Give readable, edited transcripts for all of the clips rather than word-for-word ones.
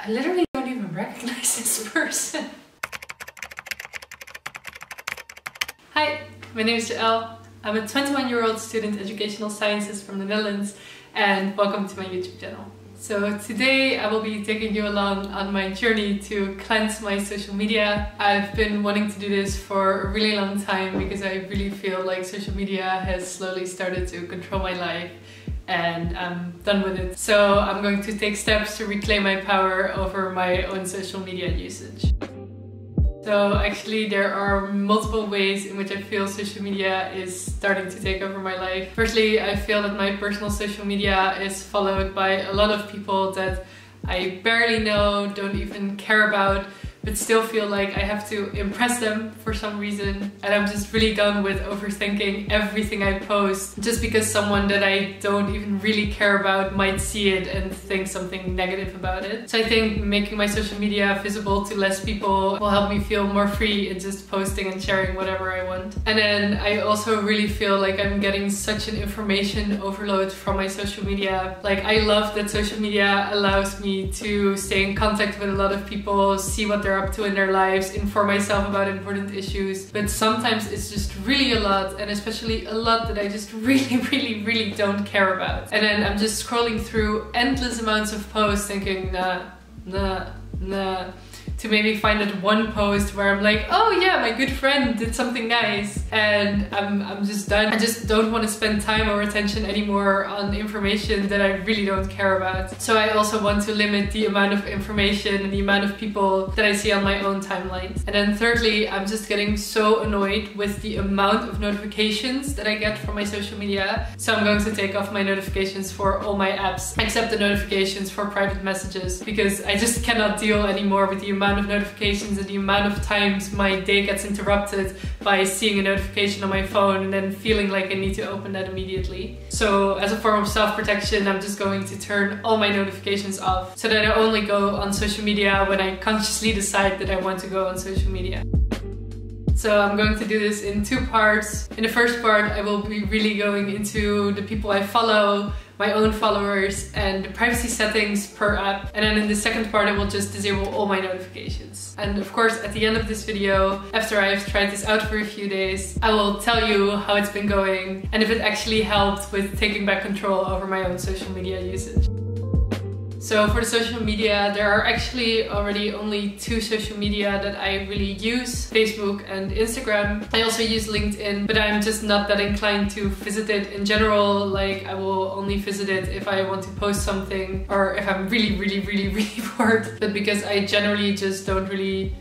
I literally don't even recognize this person. Hi, my name is Joelle. I'm a 21-year-old student educational sciences from the Netherlands, and welcome to my YouTube channel. So today I will be taking you along on my journey to cleanse my social media. I've been wanting to do this for a really long time because I really feel like social media has slowly started to control my life, and I'm done with it. So I'm going to take steps to reclaim my power over my own social media usage. So actually there are multiple ways in which I feel social media is starting to take over my life. Firstly, I feel that my personal social media is followed by a lot of people that I barely know, don't even care about, but still feel like I have to impress them for some reason. And I'm just really done with overthinking everything I post just because someone that I don't even really care about might see it and think something negative about it. So I think making my social media visible to less people will help me feel more free in just posting and sharing whatever I want. And then I also really feel like I'm getting such an information overload from my social media. Like, I love that social media allows me to stay in contact with a lot of people, see what they're up to in their lives, inform myself about important issues, but sometimes it's just really a lot, and especially a lot that I just really don't care about. And then I'm just scrolling through endless amounts of posts thinking nah, to maybe find that one post where I'm like, oh yeah, my good friend did something nice, and I'm just done. I just don't want to spend time or attention anymore on information that I really don't care about. So I also want to limit the amount of information and the amount of people that I see on my own timelines. And then thirdly, I'm just getting so annoyed with the amount of notifications that I get from my social media. So I'm going to take off my notifications for all my apps, except the notifications for private messages, because I just cannot deal anymore with the amount of notifications and the amount of times my day gets interrupted by seeing a notification on my phone and then feeling like I need to open that immediately. So as a form of self-protection, I'm just going to turn all my notifications off so that I only go on social media when I consciously decide that I want to go on social media. So I'm going to do this in two parts. In the first part, I will be really going into the people I follow, my own followers, and the privacy settings per app. And then in the second part, I will just disable all my notifications. And of course, at the end of this video, after I've tried this out for a few days, I will tell you how it's been going and if it actually helped with taking back control over my own social media usage. So for the social media, there are actually already only two social media that I really use, Facebook and Instagram. I also use LinkedIn, but I'm just not that inclined to visit it in general. Like, I will only visit it if I want to post something or if I'm really bored. But because I generally just don't really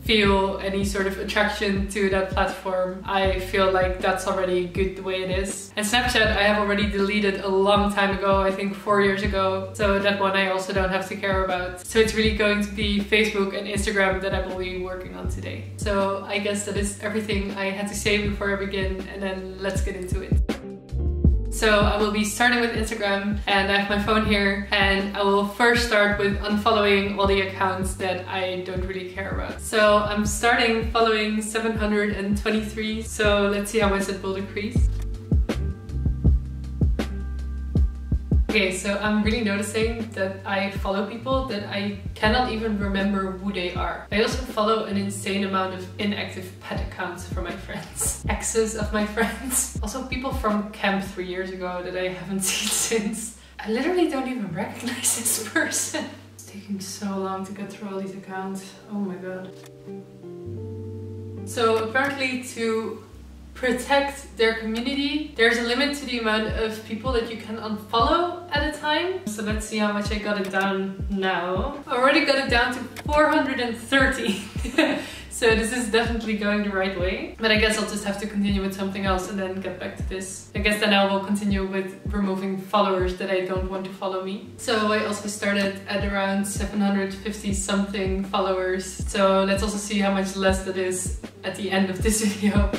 feel any sort of attraction to that platform, I feel like that's already good the way it is. And Snapchat I have already deleted a long time ago, I think 4 years ago, so that one I also don't have to care about. So it's really going to be Facebook and Instagram that I will be working on today. So I guess that is everything I had to say before I begin, and then let's get into it. So I will be starting with Instagram, and I have my phone here, and I will first start with unfollowing all the accounts that I don't really care about. So I'm starting following 723, so let's see how much it will decrease. Okay, so I'm really noticing that I follow people that I cannot even remember who they are. I also follow an insane amount of inactive pet accounts from my friends. Exes of my friends. Also people from camp 3 years ago that I haven't seen since. I literally don't even recognize this person. It's taking so long to get through all these accounts. Oh my god. So apparently to protect their community, there's a limit to the amount of people that you can unfollow at a time. So let's see how much I got it down now. I already got it down to 430. So this is definitely going the right way. But I guess I'll just have to continue with something else and then get back to this. I guess then I will continue with removing followers that I don't want to follow me. So I also started at around 750 something followers. So let's also see how much less that is at the end of this video.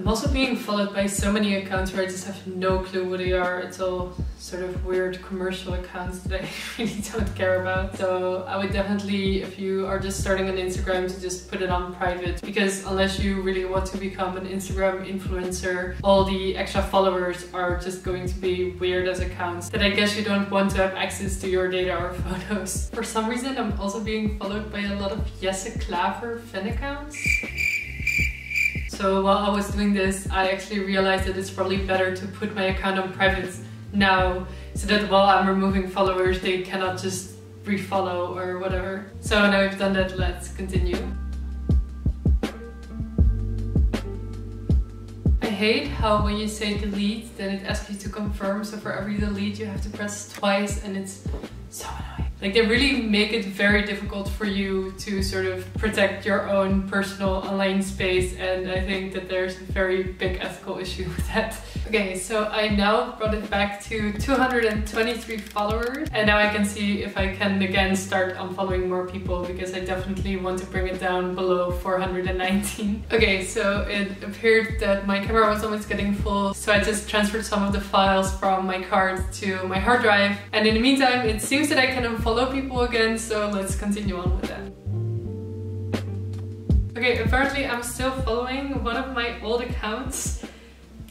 I'm also being followed by so many accounts where I just have no clue what they are. It's all sort of weird commercial accounts that I really don't care about. So I would definitely, if you are just starting on Instagram, to just put it on private, because unless you really want to become an Instagram influencer, all the extra followers are just going to be weird as accounts that I guess you don't want to have access to your data or photos. For some reason, I'm also being followed by a lot of Jesse Klaver fan accounts. So while I was doing this, I actually realized that it's probably better to put my account on private now, so that while I'm removing followers, they cannot just refollow or whatever. So now we've done that, let's continue. I hate how when you say delete, then it asks you to confirm. So for every delete, you have to press twice, and it's so annoying. Like, they really make it very difficult for you to sort of protect your own personal online space, and I think that there's a very big ethical issue with that. Okay, so I now brought it back to 223 followers, and now I can see if I can again start unfollowing more people, because I definitely want to bring it down below 419. Okay, so it appeared that my camera was almost getting full, so I just transferred some of the files from my card to my hard drive, and in the meantime it seems that I can unfollow people again, so let's continue on with that. Okay, apparently I'm still following one of my old accounts,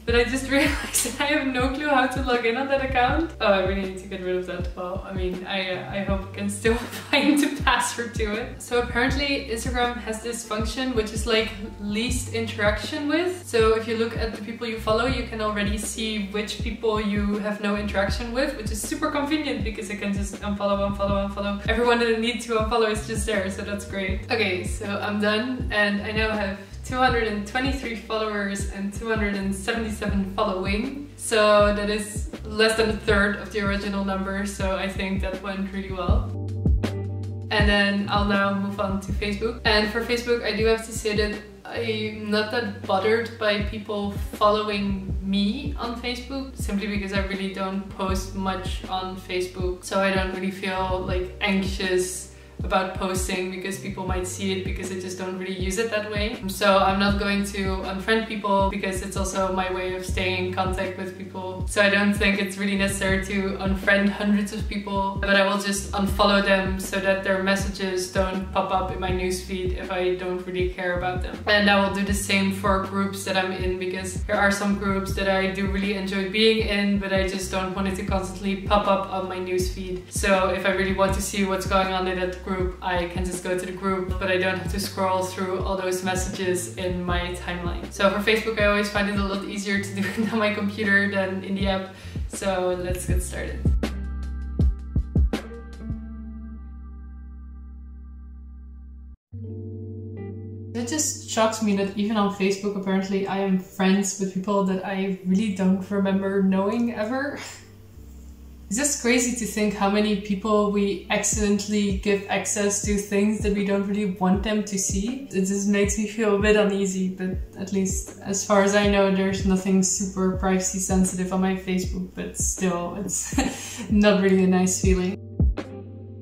but I just realized that I have no clue how to log in on that account. Oh, I really need to get rid of that. Well, I mean, I hope I can still find the password to it. So apparently Instagram has this function which is like least interaction with. So if you look at the people you follow, you can already see which people you have no interaction with, which is super convenient because I can just unfollow. Everyone that I need to unfollow is just there, so that's great. Okay, so I'm done, and I now have 223 followers and 277 following. So that is less than a third of the original number, so I think that went really well. And then I'll now move on to Facebook. And for Facebook, I do have to say that I'm not that bothered by people following me on Facebook, simply because I really don't post much on Facebook. So I don't really feel like anxious about posting because people might see it, because I just don't really use it that way. So I'm not going to unfriend people, because it's also my way of staying in contact with people. So I don't think it's really necessary to unfriend hundreds of people, but I will just unfollow them so that their messages don't pop up in my newsfeed if I don't really care about them. And I will do the same for groups that I'm in, because there are some groups that I do really enjoy being in, but I just don't want it to constantly pop up on my newsfeed. So if I really want to see what's going on in that group, I can just go to the group, but I don't have to scroll through all those messages in my timeline. So for Facebook, I always find it a lot easier to do it on my computer than in the app. So let's get started. It just shocks me that even on Facebook, apparently I am friends with people that I really don't remember knowing ever. It's just crazy to think how many people we accidentally give access to things that we don't really want them to see. It just makes me feel a bit uneasy, but at least as far as I know, there's nothing super privacy sensitive on my Facebook, but still, it's not really a nice feeling.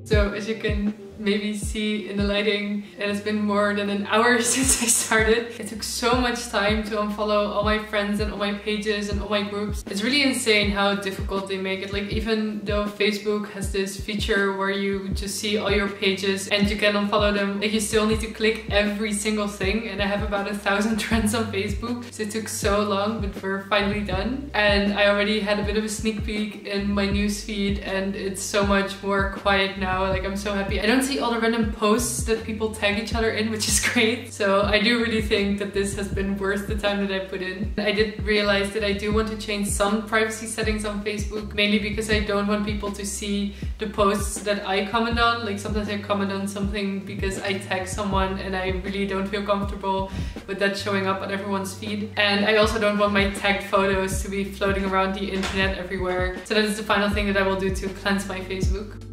So as you can maybe see in the lighting, it has been more than an hour since I started. It took so much time to unfollow all my friends and all my pages and all my groups. It's really insane how difficult they make it. Like, even though Facebook has this feature where you just see all your pages and you can unfollow them, like, you still need to click every single thing, and I have about 1,000 friends on Facebook, so it took so long, but we're finally done. And I already had a bit of a sneak peek in my newsfeed, and it's so much more quiet now. Like, I'm so happy. I don't see all the random posts that people tag each other in, which is great. So I do really think that this has been worth the time that I put in. I did realize that I do want to change some privacy settings on Facebook, mainly because I don't want people to see the posts that I comment on. Like, sometimes I comment on something because I tag someone and I really don't feel comfortable with that showing up on everyone's feed. And I also don't want my tagged photos to be floating around the internet everywhere. So that is the final thing that I will do to cleanse my Facebook.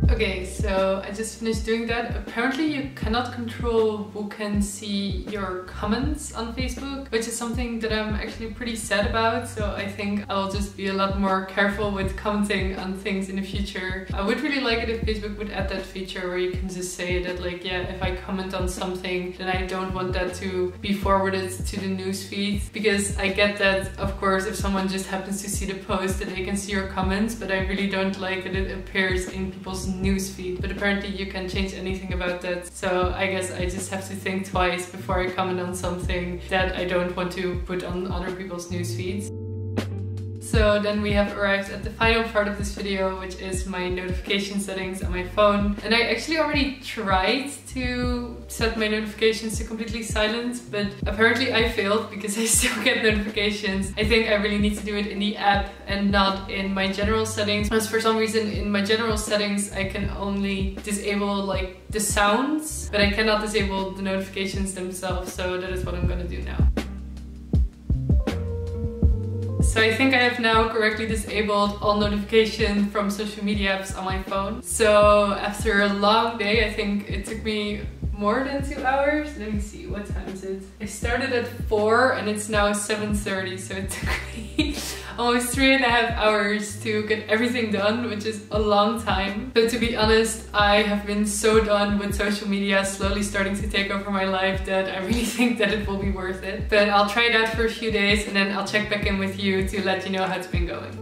Okay, so I just finished doing that. Apparently you cannot control who can see your comments on Facebook, which is something that I'm actually pretty sad about. So I think I'll just be a lot more careful with commenting on things in the future. I would really like it if Facebook would add that feature where you can just say that, like, yeah, if I comment on something, then I don't want that to be forwarded to the newsfeed. Because I get that, of course, if someone just happens to see the post, that they can see your comments, but I really don't like that it appears in people's newsfeed. But apparently you can change anything about that. So I guess I just have to think twice before I comment on something that I don't want to put on other people's newsfeeds. So then we have arrived at the final part of this video, which is my notification settings on my phone. And I actually already tried to set my notifications to completely silent, but apparently I failed because I still get notifications. I think I really need to do it in the app and not in my general settings. Because for some reason in my general settings I can only disable like the sounds, but I cannot disable the notifications themselves. So that is what I'm gonna do now. So I think I have now correctly disabled all notifications from social media apps on my phone. So after a long day, I think it took me more than 2 hours. Let me see, what time is it? I started at 4 and it's now 7:30, so it took me almost 3.5 hours to get everything done, which is a long time. But to be honest, I have been so done with social media slowly starting to take over my life that I really think that it will be worth it. But I'll try that for a few days and then I'll check back in with you to let you know how it's been going.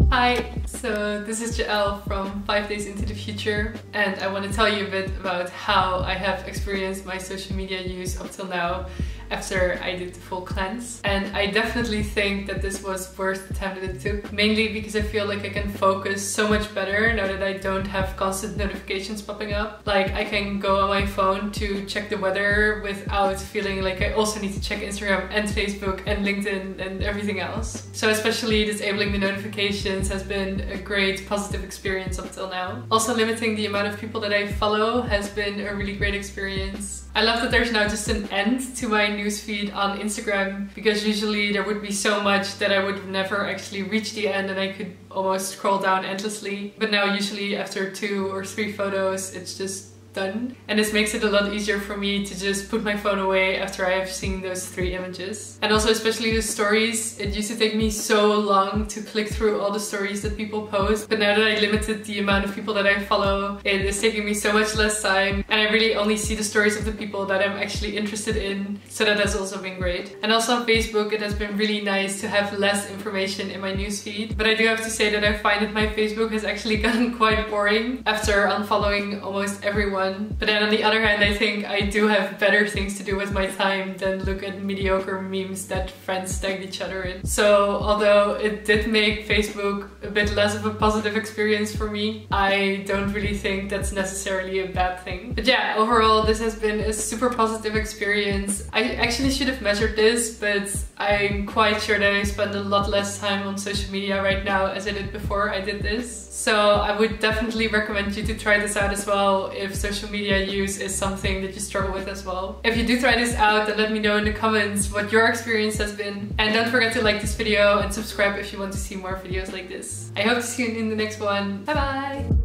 Hi, so this is Jael from 5 Days Into the Future, and I want to tell you a bit about how I have experienced my social media use up till now after I did the full cleanse. And I definitely think that this was worth the time that it took, mainly because I feel like I can focus so much better now that I don't have constant notifications popping up. Like I can go on my phone to check the weather without feeling like I also need to check Instagram and Facebook and LinkedIn and everything else. So especially disabling the notifications has been a great positive experience up till now. Also limiting the amount of people that I follow has been a really great experience. I love that there's now just an end to my newsfeed on Instagram, because usually there would be so much that I would never actually reach the end and I could almost scroll down endlessly. But now usually after 2 or 3 photos, it's just done. And this makes it a lot easier for me to just put my phone away after I have seen those 3 images. And also especially the stories. It used to take me so long to click through all the stories that people post, but now that I limited the amount of people that I follow, it is taking me so much less time, and I really only see the stories of the people that I'm actually interested in, so that has also been great. And also on Facebook, it has been really nice to have less information in my newsfeed, but I do have to say that I find that my Facebook has actually gotten quite boring after unfollowing almost everyone. But then on the other hand, I think I do have better things to do with my time than look at mediocre memes that friends tagged each other in. So although it did make Facebook a bit less of a positive experience for me, I don't really think that's necessarily a bad thing. But yeah, overall this has been a super positive experience. I actually should have measured this, but I'm quite sure that I spend a lot less time on social media right now as I did before I did this. So I would definitely recommend you to try this out as well if social media use is something that you struggle with as well. If you do try this out, then let me know in the comments what your experience has been. And don't forget to like this video and subscribe if you want to see more videos like this. I hope to see you in the next one. Bye bye!